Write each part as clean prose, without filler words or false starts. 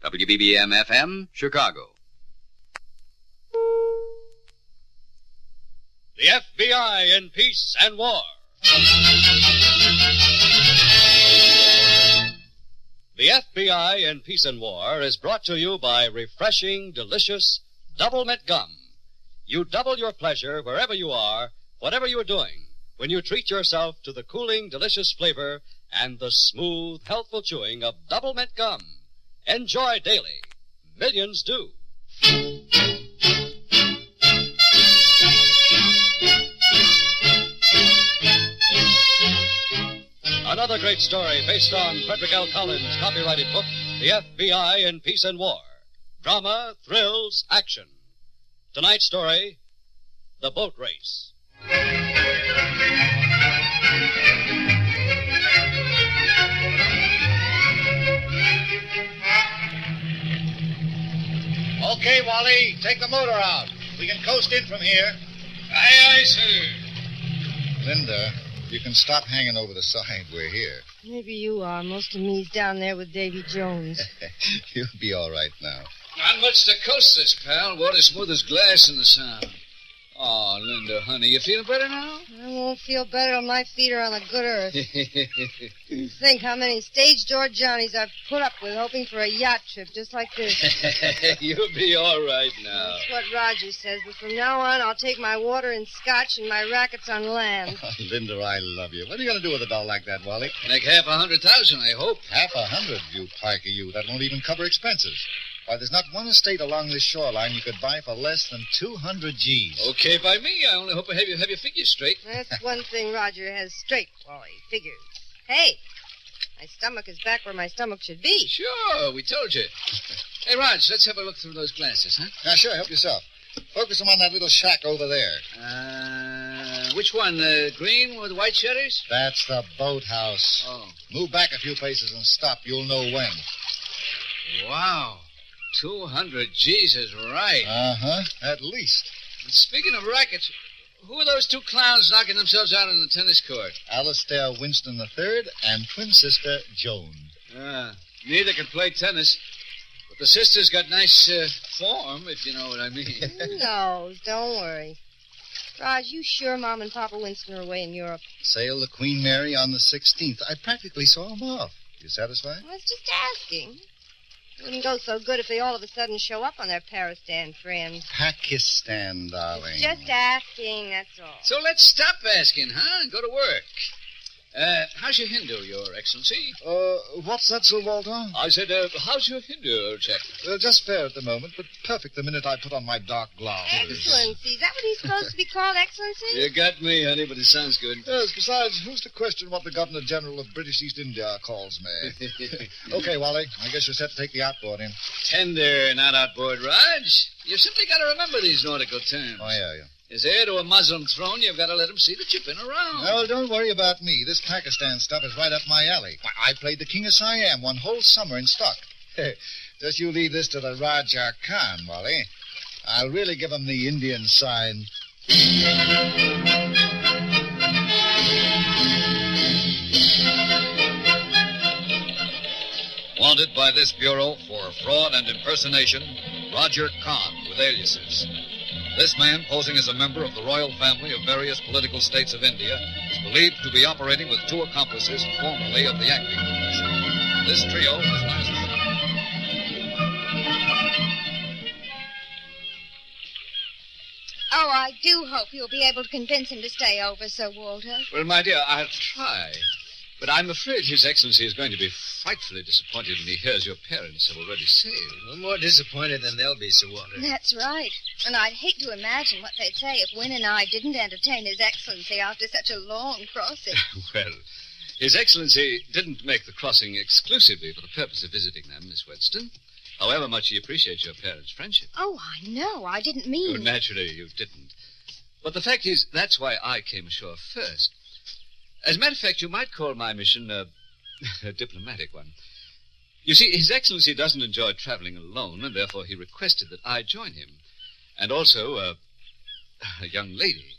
WBBM-FM, Chicago. The F.B.I. in Peace and War. The F.B.I. in Peace and War is brought to you by refreshing, delicious Double Mint Gum. You double your pleasure wherever you are, whatever you're doing, when you treat yourself to the cooling, delicious flavor and the smooth, healthful chewing of Double Mint Gum. Enjoy daily. Millions do. Another great story based on Frederick L. Collins' copyrighted book, The F.B.I. in Peace and War. Drama, thrills, action. Tonight's story, The Boat Race. Okay, Wally, take the motor out. We can coast in from here. Aye, sir. Linda, you can stop hanging over the side. We're here. Maybe you are. Most of me's down there with Davy Jones. You'll be all right now. Not much to coast this, pal. Water smooth as glass in the sound. Oh, Linda, honey, you feeling better now? I won't feel better till my feet are on the good earth. Think how many stage door Johnnies I've put up with hoping for a yacht trip just like this. You'll be all right now. That's what Roger says, but from now on I'll take my water and scotch and my rackets on land. Oh, Linda, I love you. What are you going to do with a doll like that, Wally? Make $100,000, I hope. 100, you Parker, you. That won't even cover expenses. Why, there's not one estate along this shoreline you could buy for less than 200 G's. Okay by me. I only hope I have your figures straight. That's one thing Roger has straight, Wally. Figures. Hey, my stomach is back where my stomach should be. Sure, we told you. Hey, Raj, let's have a look through those glasses, huh? Now, sure, help yourself. Focus them on that little shack over there. Which one? The green with white shutters? That's the boathouse. Oh. Move back a few paces and stop. You'll know when. Wow. 200 G's is right. Uh-huh, at least. And speaking of rackets, who are those two clowns knocking themselves out on the tennis court? Alistair Winston III and twin sister Joan. Neither can play tennis, but the sister's got nice form, if you know what I mean. Who knows? Don't worry. Raj, you sure Mom and Papa Winston are away in Europe? Sailed the Queen Mary on the 16th. I practically saw them off. You satisfied? I was just asking. It wouldn't go so good if they all of a sudden show up on their Paristan friend. Pakistan, darling. Just asking, that's all. So let's stop asking, huh? And go to work. How's your Hindu, Your Excellency? What's that, Sir Walter? I said, how's your Hindu, old chap? Just fair at the moment, but perfect the minute I put on my dark gloves. Excellency. Is that what he's supposed to be called, Excellency? You got me, honey, but it sounds good. Yes, besides, who's to question what the Governor-General of British East India calls me? Okay, Wally, I guess you're set to take the outboard in. Tender, not outboard, Raj. You've simply got to remember these nautical terms. Oh, yeah. As heir to a Muslim throne, you've got to let him see that you've been around. Well, don't worry about me. This Pakistan stuff is right up my alley. Why, I played the King of Siam one whole summer in stock. Just you leave this to the Raja Khan, Wally. I'll really give him the Indian sign. Wanted by this Bureau for fraud and impersonation, Roger Khan with aliases. This man, posing as a member of the royal family of various political states of India, is believed to be operating with two accomplices formerly of the acting profession. This trio was last seen. Oh, I do hope you'll be able to convince him to stay over, Sir Walter. Well, my dear, I'll try. But I'm afraid His Excellency is going to be frightfully disappointed when he hears your parents have already sailed. No more disappointed than they'll be, Sir Walter. That's right. And I'd hate to imagine what they'd say if Wynne and I didn't entertain His Excellency after such a long crossing. Well, His Excellency didn't make the crossing exclusively for the purpose of visiting them, Miss Weston. However much he appreciates your parents' friendship. Oh, I know. I didn't mean... Oh, naturally, you didn't. But the fact is, that's why I came ashore first. As a matter of fact, you might call my mission a diplomatic one. You see, His Excellency doesn't enjoy traveling alone, and therefore he requested that I join him. And also, a young lady.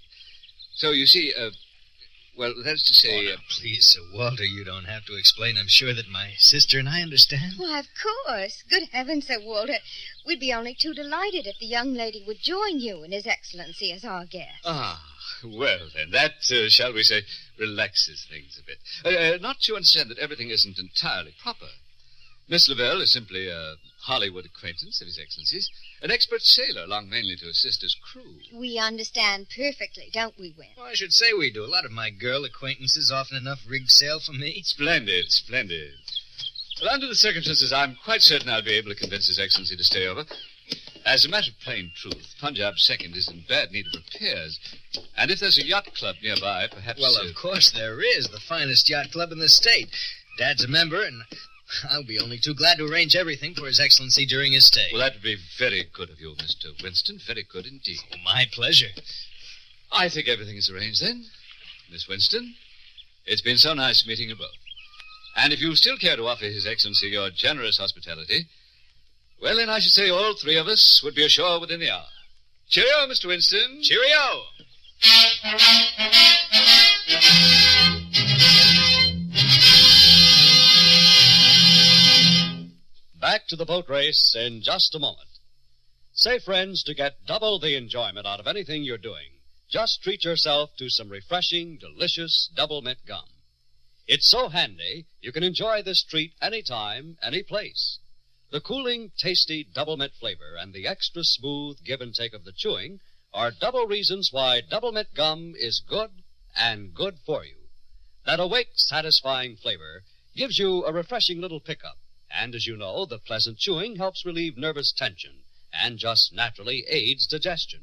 So, you see, Well, that's to say... now, please, Sir Walter, you don't have to explain. I'm sure that my sister and I understand. Why, of course. Good heavens, Sir Walter. We'd be only too delighted if the young lady would join you and His Excellency as our guest. Well, then, that, shall we say, relaxes things a bit. Not to understand that everything isn't entirely proper. Miss Lavelle is simply a Hollywood acquaintance of His Excellency's, an expert sailor, along mainly to assist his crew. We understand perfectly, don't we, Win? Well, I should say we do. A lot of my girl acquaintances often enough rig sail for me. Splendid, splendid. Well, under the circumstances, I'm quite certain I'll be able to convince His Excellency to stay over. As a matter of plain truth, Punjab Second is in bad need of repairs. And if there's a yacht club nearby, perhaps... Well, of course there is. The finest yacht club in the state. Dad's a member, and I'll be only too glad to arrange everything for His Excellency during his stay. Well, that would be very good of you, Mr. Winston. Very good indeed. Oh, my pleasure. I think everything is arranged, then. Miss Winston, it's been so nice meeting you both. And if you still care to offer His Excellency your generous hospitality, well, then I should say all three of us would be ashore within the hour. Cheerio, Mr. Winston. Cheerio. Back to the boat race in just a moment. Say, friends, to get double the enjoyment out of anything you're doing, just treat yourself to some refreshing, delicious double mint gum. It's so handy, you can enjoy this treat anytime, any place. The cooling, tasty double mint flavor and the extra smooth give and take of the chewing are double reasons why double mint gum is good and good for you. That awake, satisfying flavor gives you a refreshing little pickup. And as you know, the pleasant chewing helps relieve nervous tension and just naturally aids digestion.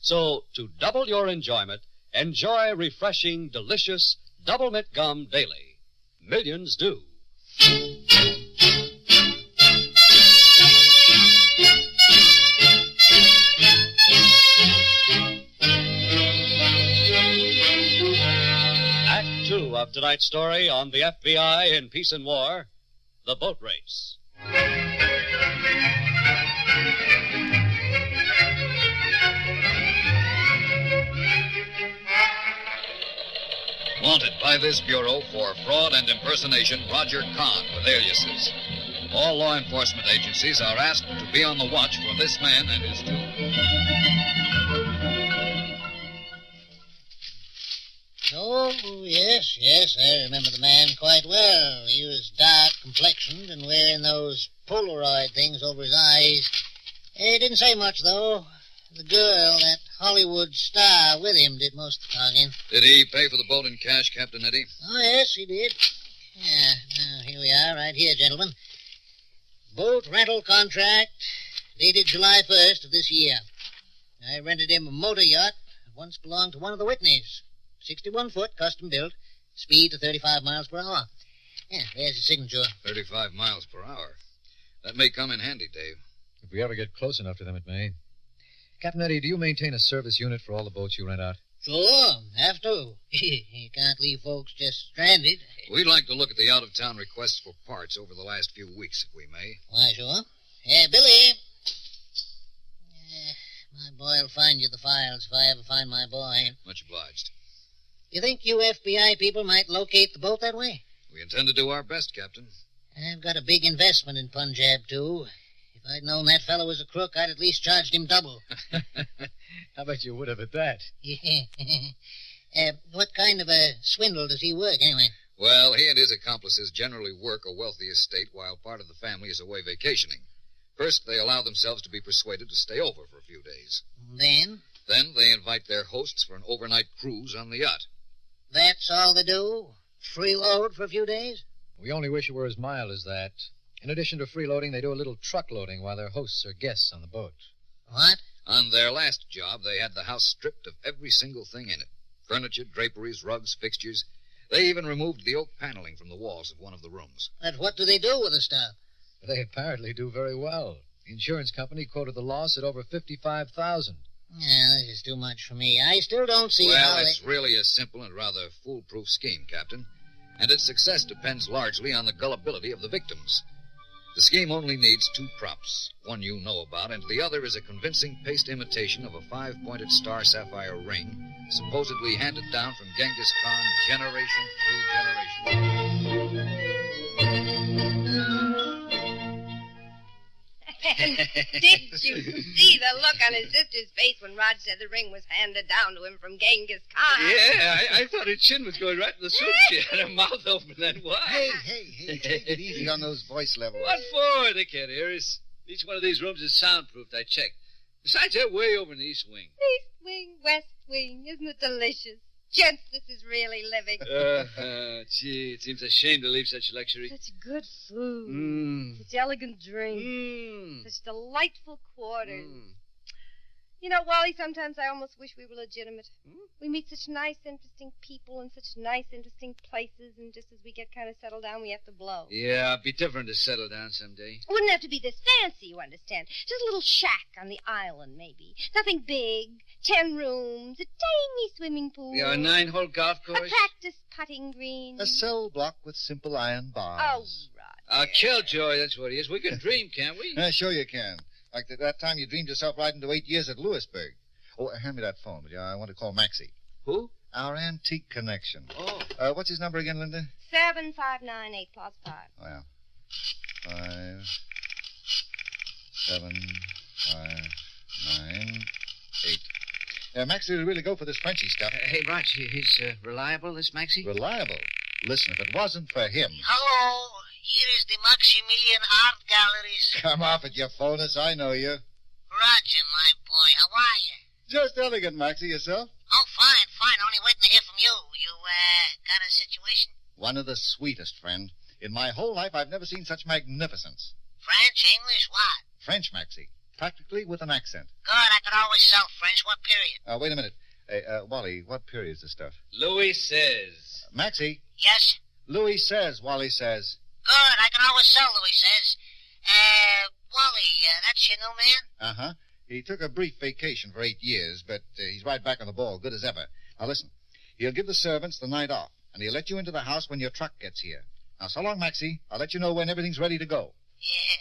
So, to double your enjoyment, enjoy refreshing, delicious double mint gum daily. Millions do. Act 2 of tonight's story on the FBI in Peace and War, The Boat Race. Wanted by this Bureau for fraud and impersonation, Roger Kahn with aliases. All law enforcement agencies are asked to be on the watch for this man and his Oh, yes, I remember the man quite well. He was dark-complexioned and wearing those Polaroid things over his eyes. He didn't say much, though. The girl, that Hollywood star with him, did most of the talking. Did he pay for the boat in cash, Captain Eddie? Oh, yes, he did. Yeah, now, here we are, right here, gentlemen. Boat rental contract, dated July 1st of this year. I rented him a motor yacht that once belonged to one of the Whitneys. 61-foot, custom-built, speed to 35 miles per hour. Yeah, there's his signature. 35 miles per hour. That may come in handy, Dave. If we ever get close enough to them, it may. Captain Eddie, do you maintain a service unit for all the boats you rent out? Sure, have to. You can't leave folks just stranded. We'd like to look at the out-of-town requests for parts over the last few weeks, if we may. Why, sure. Hey, Billy. My boy will find you the files if I ever find my boy. Much obliged. You think you FBI people might locate the boat that way? We intend to do our best, Captain. I've got a big investment in Punjab, too. If I'd known that fellow was a crook, I'd at least charged him double. I bet you would have at that. What kind of a swindle does he work, anyway? Well, he and his accomplices generally work a wealthy estate while part of the family is away vacationing. First, they allow themselves to be persuaded to stay over for a few days. Then? Then they invite their hosts for an overnight cruise on the yacht. That's all they do? Freeload for a few days? We only wish it were as mild as that. In addition to freeloading, they do a little truck loading while their hosts are guests on the boat. What? On their last job, they had the house stripped of every single thing in it. Furniture, draperies, rugs, fixtures. They even removed the oak paneling from the walls of one of the rooms. But what do they do with the stuff? They apparently do very well. The insurance company quoted the loss at over $55,000. Yeah, this is too much for me. I still don't see how Well, it's really a simple and rather foolproof scheme, Captain. And its success depends largely on the gullibility of the victims. The scheme only needs 2 props. One you know about, and the other is a convincing paste imitation of a 5-pointed star sapphire ring, supposedly handed down from Genghis Khan generation through generation. Did you see the look on his sister's face when Rod said the ring was handed down to him from Genghis Khan? Yeah, I thought her chin was going right to the soup. She had her mouth open then. Why? Hey, take it easy on those voice levels. What for? They can't hear us. Each one of these rooms is soundproofed, I checked. Besides, they're way over in the east wing. East wing, west wing. Isn't it delicious? Gents, this is really living. Gee, it seems a shame to leave such luxury. Such good food. Such elegant drink. Such delightful quarters. You know, Wally, sometimes I almost wish we were legitimate. We meet such nice, interesting people in such nice, interesting places, and just as we get kind of settled down, we have to blow. Yeah, it'd be different to settle down someday. Wouldn't have to be this fancy, you understand. Just a little shack on the island, maybe. Nothing big. 10 rooms, a tiny swimming pool. Yeah, a 9-hole golf course. A practice putting green. A cell block with simple iron bars. Oh, Roger. Killjoy, that's what he is. We can dream, can't we? Sure you can. Like that time you dreamed yourself right into 8 years at Lewisburg. Oh, hand me that phone, would you? I want to call Maxie. Who? Our antique connection. Oh. What's his number again, Linda? 7598 plus 5. Oh, yeah. 5, 7, 5, 9, 8. Maxie would really go for this Frenchy stuff. Hey, Rog, he's reliable, this Maxie? Reliable? Listen, if it wasn't for him... Hello, here is the Maximilian Art Galleries. Come off it, you phonus. I know you. Roger, my boy, how are you? Just elegant, Maxie, yourself? Oh, fine. Only waiting to hear from you. You, got a situation? One of the sweetest, friend. In my whole life, I've never seen such magnificence. French, English, what? French, Maxie. Practically with an accent. Good, I could always sell French. What period? Wait a minute. Hey, Wally, what period's this stuff? Louis says. Maxie. Yes? Louis says, Wally says. Good, I can always sell, Louis says. Wally, that's your new man? Uh-huh. He took a brief vacation for 8 years, but he's right back on the ball, good as ever. Now, listen. He'll give the servants the night off, and he'll let you into the house when your truck gets here. Now, so long, Maxie. I'll let you know when everything's ready to go. Yeah,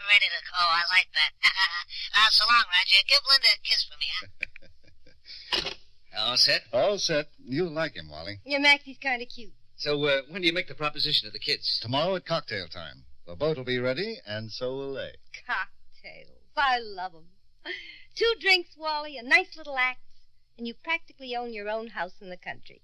ready to go. I like that. So long, Roger. Give Linda a kiss for me, huh? All set? All set. You'll like him, Wally. Yeah, Maxie's kind of cute. So, when do you make the proposition to the kids? Tomorrow at cocktail time. The boat will be ready, and so will they. Cocktails. I love 'em. 2 drinks, Wally, a nice little act, and you practically own your own house in the country.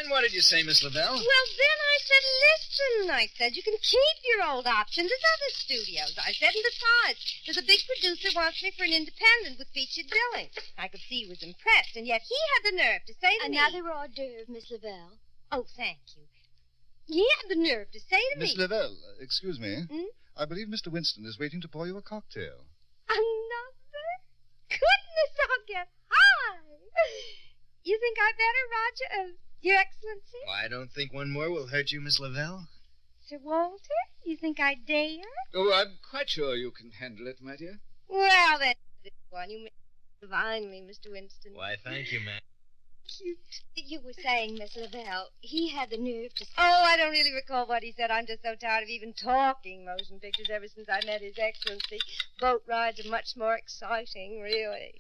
What did you say, Miss Lavelle? Well, then I said, listen, I said, you can keep your old option. There's other studios, I said, and besides, there's a big producer wants me for an independent with featured billing. I could see he was impressed, and yet he had the nerve to say to me... Another hors d'oeuvre, Miss Lavelle. Oh, thank you. He had the nerve to say to me... Miss Lavelle, excuse me. I believe Mr. Winston is waiting to pour you a cocktail. Another? Goodness, I'll get high. You think I better, Roger? Your Excellency? Well, I don't think one more will hurt you, Miss Lavelle. Sir Walter, you think I dare? Oh, I'm quite sure you can handle it, my dear. Well, that's this one. You made it divinely, Mr. Winston. Why, thank you, ma'am. Cute. You were saying, Miss Lavelle, he had the nerve to say... Oh, I don't really recall what he said. I'm just so tired of even talking motion pictures ever since I met His Excellency. Boat rides are much more exciting, really.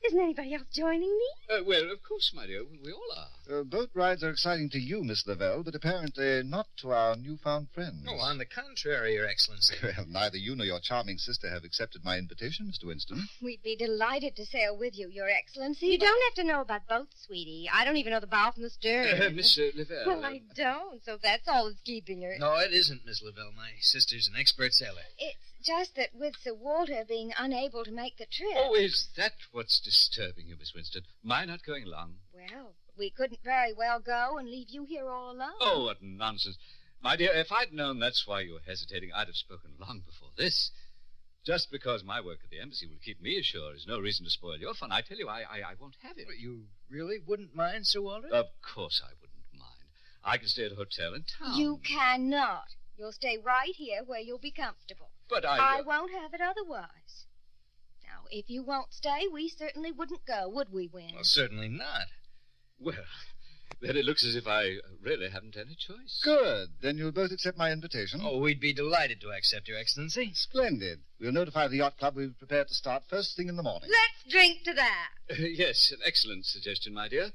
Isn't anybody else joining me? Well, of course, my dear. We all are. Boat rides are exciting to you, Miss Lavelle, but apparently not to our newfound friends. Oh, on the contrary, Your Excellency. Well, neither you nor your charming sister have accepted my invitation, Mr. Winston. We'd be delighted to sail with you, Your Excellency. You don't have to know about boats, sweetie. I don't even know the bow from the stern. Miss Lavelle. Well, I don't, so that's all that's keeping her. No, it isn't, Miss Lavelle. My sister's an expert sailor. It's just that with Sir Walter being unable to make the trip... Oh, is that what's disturbing you, Miss Winston? My not going along? Well, we couldn't very well go and leave you here all alone. Oh, what nonsense. My dear, if I'd known that's why you were hesitating, I'd have spoken long before this. Just because my work at the embassy will keep me ashore is no reason to spoil your fun. I tell you, I won't have it. You really wouldn't mind, Sir Walter? Of course I wouldn't mind. I can stay at a hotel in town. You cannot. You'll stay right here where you'll be comfortable. But I won't have it otherwise. Now, if you won't stay, we certainly wouldn't go, would we, Win? Well, certainly not. Well, then it looks as if I really haven't any choice. Good. Then you'll both accept my invitation. Oh, we'd be delighted to accept, Your Excellency. Splendid. We'll notify the yacht club we're prepared to start first thing in the morning. Let's drink to that. Yes, an excellent suggestion, my dear.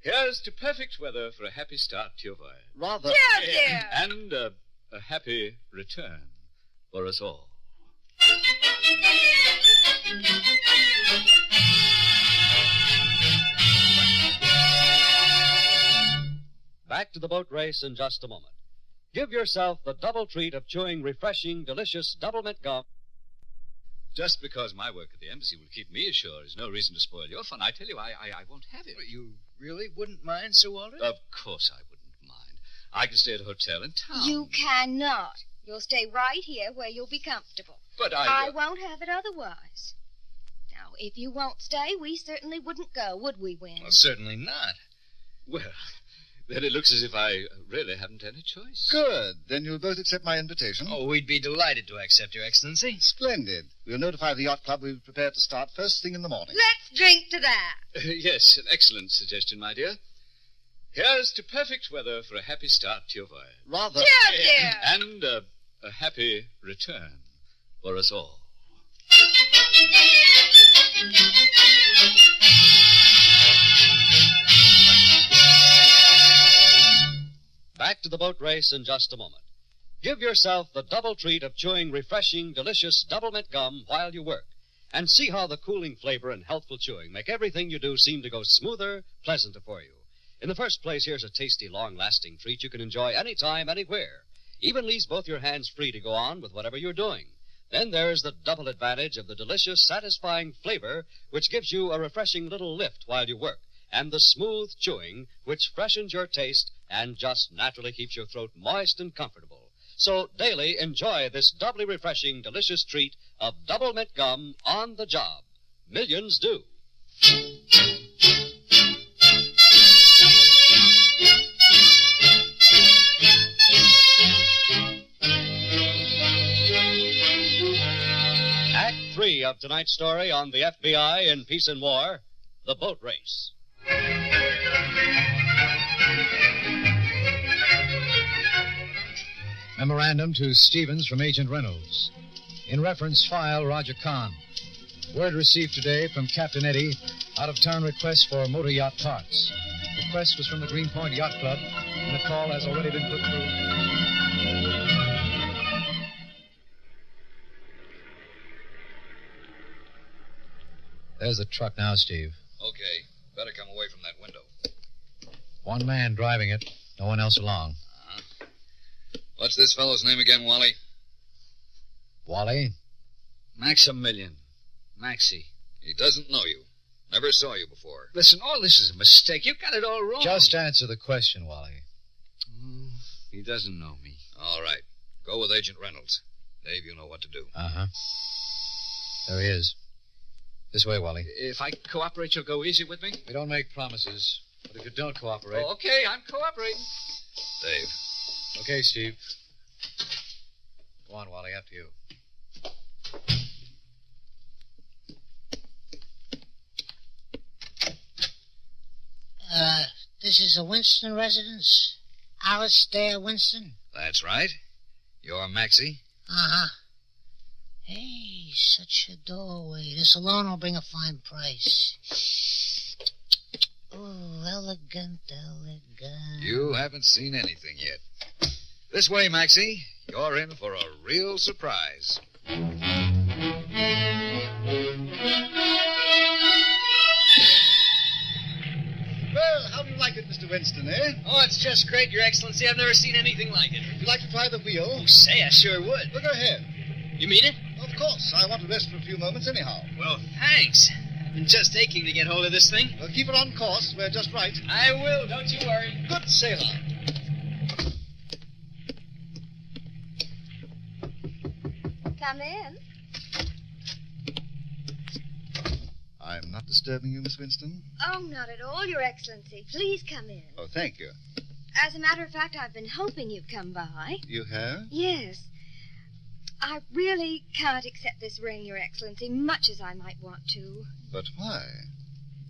Here's to perfect weather for a happy start to your voyage. Rather. Cheers, dear. And a happy return for us all. Back to the boat race in just a moment. Give yourself the double treat of chewing refreshing, delicious double mint gum. Just because my work at the embassy will keep me ashore is no reason to spoil your fun. I tell you, I won't have it. You really wouldn't mind, Sir Walter? Of course I wouldn't mind. I can stay at a hotel in town. You cannot. You'll stay right here where you'll be comfortable. But I won't have it otherwise. Now, if you won't stay, we certainly wouldn't go, would we, Win? Well, certainly not. Well, then it looks as if I really haven't any choice. Good. Then you'll both accept my invitation. Oh, we'd be delighted to accept, Your Excellency. Splendid. We'll notify the yacht club we're prepared to start first thing in the morning. Let's drink to that. Yes, an excellent suggestion, my dear. Here's to perfect weather for a happy start to your voyage. Rather. Cheers, dear. And a happy return for us all. Back to the boat race in just a moment. Give yourself the double treat of chewing refreshing, delicious double mint gum while you work. And see how the cooling flavor and healthful chewing make everything you do seem to go smoother, pleasanter for you. In the first place, here's a tasty, long-lasting treat you can enjoy anytime, anywhere. Even leaves both your hands free to go on with whatever you're doing. Then there's the double advantage of the delicious, satisfying flavor, which gives you a refreshing little lift while you work, and the smooth chewing, which freshens your taste and just naturally keeps your throat moist and comfortable. So daily enjoy this doubly refreshing, delicious treat of double mint gum on the job. Millions do. Act 3 of tonight's story on the F.B.I. in Peace and War, The Boat Race. Memorandum to Stevens from Agent Reynolds. In reference, file Roger Kahn. Word received today from Captain Eddie, out-of-town request for motor yacht parts. Request was from the Greenpoint Yacht Club, and the call has already been put through. There's the truck now, Steve. Okay. Better come away from that window. One man driving it, no one else along. What's this fellow's name again, Wally? Wally? Maximilian. Maxie. He doesn't know you. Never saw you before. Listen, all this is a mistake. You've got it all wrong. Just answer the question, Wally. He doesn't know me. All right. Go with Agent Reynolds. Dave, you know what to do. Uh-huh. There he is. This way, Wally. If I cooperate, you'll go easy with me? We don't make promises, but if you don't cooperate... Oh, okay, I'm cooperating. Dave. Okay, Steve. Go on, Wally, after you. This is a Winston residence? Alistair Winston? That's right. You're Maxie? Uh-huh. Hey, such a doorway. This alone will bring a fine price. Oh, elegant, elegant. You haven't seen anything yet. This way, Maxie. You're in for a real surprise. Well, how do you like it, Mr. Winston, eh? Oh, it's just great, Your Excellency. I've never seen anything like it. Would you like to try the wheel? Oh, say, I sure would. Well, go ahead. You mean it? Of course. I want to rest for a few moments anyhow. Well, thanks. I've been just aching to get hold of this thing. Well, keep it on course. We're just right. I will, don't you worry. Good sailor. Come in. I'm not disturbing you, Miss Winston. Oh, not at all, Your Excellency. Please come in. Oh, thank you. As a matter of fact, I've been hoping you'd come by. You have? Yes. I really can't accept this ring, Your Excellency, much as I might want to. But why?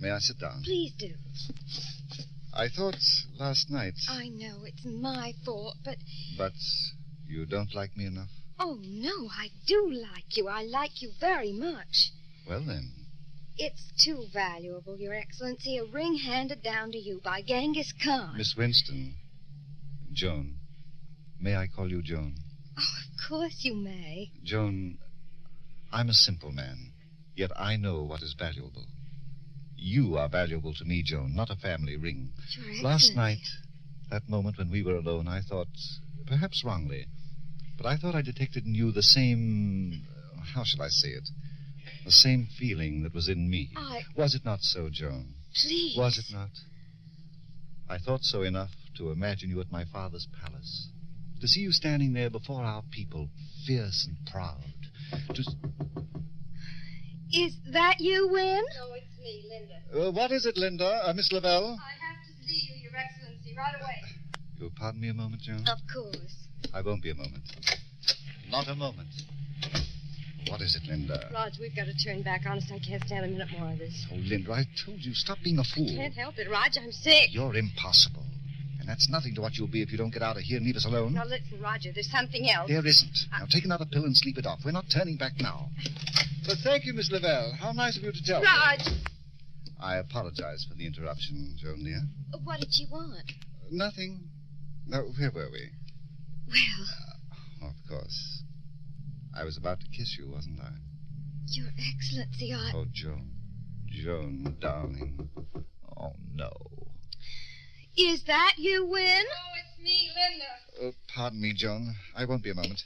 May I sit down? Please do. I thought last night... I know it's my fault, but... But you don't like me enough? Oh, no, I do like you. I like you very much. Well, then. It's too valuable, Your Excellency. A ring handed down to you by Genghis Khan. Miss Winston. Joan. May I call you Joan? Oh, of course you may. Joan, I'm a simple man, yet I know what is valuable. You are valuable to me, Joan, not a family ring. Your Excellency. Last night, that moment when we were alone, I thought, perhaps wrongly, but I thought I detected in you the same, how shall I say it, the same feeling that was in me. Was it not so, Joan? Please. Was it not? I thought so enough to imagine you at my father's palace, to see you standing there before our people, fierce and proud, Is that you, Win? No, it's me, Linda. What is it, Linda? Miss Lavelle? I have to see you, Your Excellency, right away. You'll pardon me a moment, Joan? Of course. I won't be a moment. Not a moment. What is it, Linda? Rog, we've got to turn back. Honest, I can't stand a minute more of this. Oh, Linda, I told you, stop being a fool. Can't help it, Rog. I'm sick. You're impossible. And that's nothing to what you'll be if you don't get out of here and leave us alone. Now, listen, Roger, there's something else. There isn't. Now, take another pill and sleep it off. We're not turning back now. But thank you, Miss Lavelle. How nice of you to tell me. Rog! I apologize for the interruption, Joan, dear. What did you want? Nothing. No, where were we? Well... Of course. I was about to kiss you, wasn't I? Your Excellency, Oh, Joan. Joan, darling. Oh, no. Is that you, Win? No, it's me, Linda. Pardon me, Joan. I won't be a moment.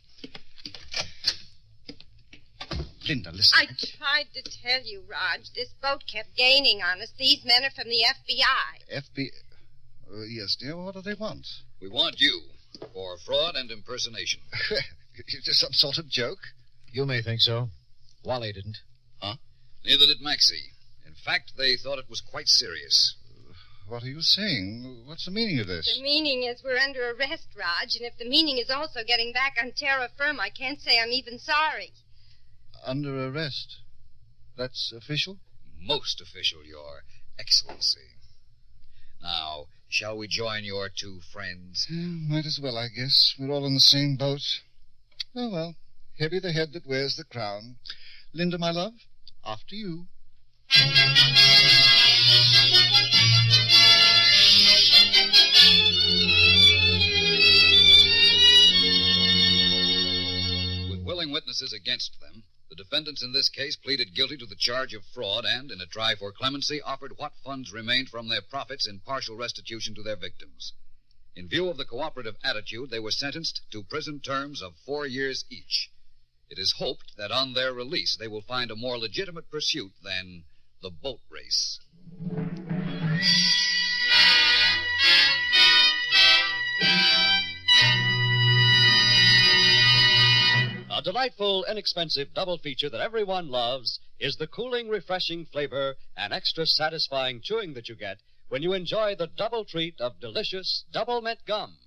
Linda, listen. I tried to tell you, Rog. This boat kept gaining on us. These men are from the FBI. FBI? Yes, dear. What do they want? We want you for fraud and impersonation. Is this some sort of joke? You may think so. Wally didn't. Huh? Neither did Maxie. In fact, they thought it was quite serious. What are you saying? What's the meaning of this? The meaning is we're under arrest, Rog, and if the meaning is also getting back on terra firma, I can't say I'm even sorry. Under arrest? That's official? Most official, Your Excellency. Now, shall we join your two friends? Might as well, I guess. We're all in the same boat. Oh, well, heavy the head that wears the crown. Linda, my love, after you. With willing witnesses against them, the defendants in this case pleaded guilty to the charge of fraud and, in a try for clemency, offered what funds remained from their profits in partial restitution to their victims. In view of the cooperative attitude, they were sentenced to prison terms of 4 years each. It is hoped that on their release they will find a more legitimate pursuit than the boat race. A delightful, inexpensive double feature that everyone loves is the cooling, refreshing flavor and extra satisfying chewing that you get when you enjoy the double treat of delicious double mint gum.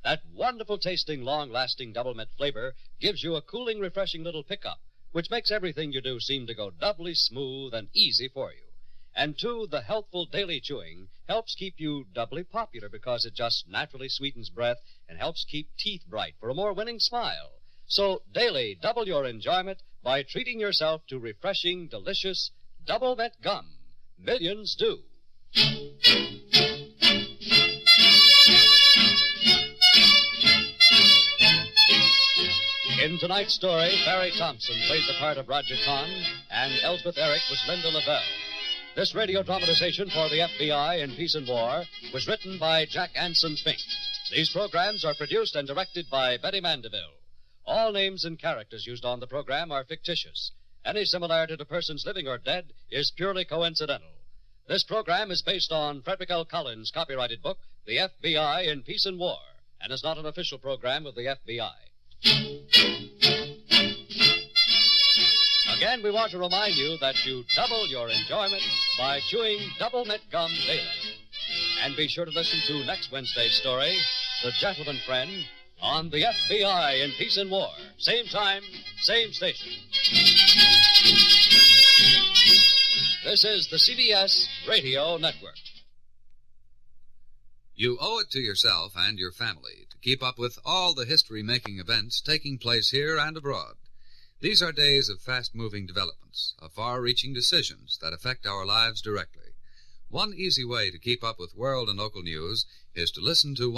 That wonderful tasting, long-lasting double mint flavor gives you a cooling, refreshing little pickup, which makes everything you do seem to go doubly smooth and easy for you. And, too, the healthful daily chewing helps keep you doubly popular because it just naturally sweetens breath and helps keep teeth bright for a more winning smile. So, daily double your enjoyment by treating yourself to refreshing, delicious double mint gum. Millions do. In tonight's story, Barry Thompson played the part of Roger Kahn, and Elsbeth Eric was Linda Lavelle. This radio dramatization for the FBI in Peace and War was written by Jack Anson Fink. These programs are produced and directed by Betty Mandeville. All names and characters used on the program are fictitious. Any similarity to persons living or dead is purely coincidental. This program is based on Frederick L. Collins' copyrighted book, The FBI in Peace and War, and is not an official program of the FBI. Again, we want to remind you that you double your enjoyment by chewing double mint gum daily. And be sure to listen to next Wednesday's story, The Gentleman Friend, on the FBI in Peace and War. Same time, same station. This is the CBS Radio Network. You owe it to yourself and your family to keep up with all the history-making events taking place here and abroad. These are days of fast-moving developments, of far-reaching decisions that affect our lives directly. One easy way to keep up with world and local news is to listen to one